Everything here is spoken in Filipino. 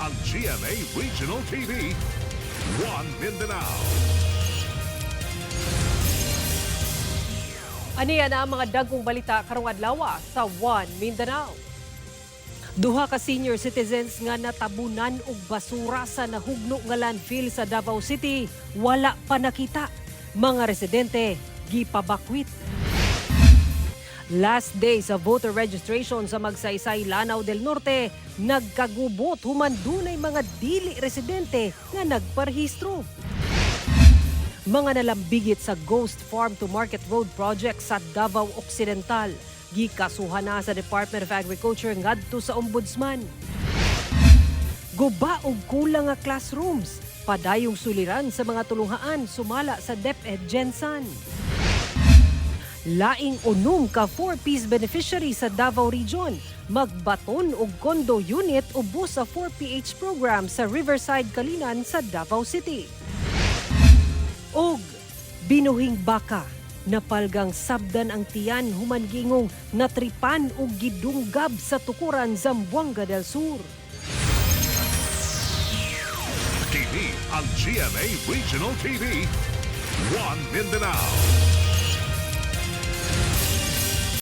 ang GMA Regional TV, One Mindanao. Aniya na ang mga dagkong balita karong adlaw sa One Mindanao. Duha ka senior citizens nga natabunan og basura sa nahugno nga landfill sa Davao City, wala pa nakita. Mga residente gipabakwit. Last day sa voter registration sa Magsaysay, Lanao del Norte, nagkagubot human dunay mga dili residente nga nagparehistro. Mga nalambigit sa Ghost Farm to Market Road project sa Davao Occidental. Gikasuhan na sa Department of Agriculture ngadto sa Ombudsman. Guba og kulang nga classrooms. Padayong suliran sa mga tulunghaan sumala sa DepEd Gensan. Laing unom ka 4Ps beneficiary sa Davao Region. Magbaton og condo unit ubos sa 4PH program sa Riverside, Kalinan sa Davao City. Og binuhing baka, napalgang sabdan ang tiyan human gingong natripan og gidunggab sa tukuran Zamboanga del Sur. Kini ang GMA Regional TV, One Mindanao.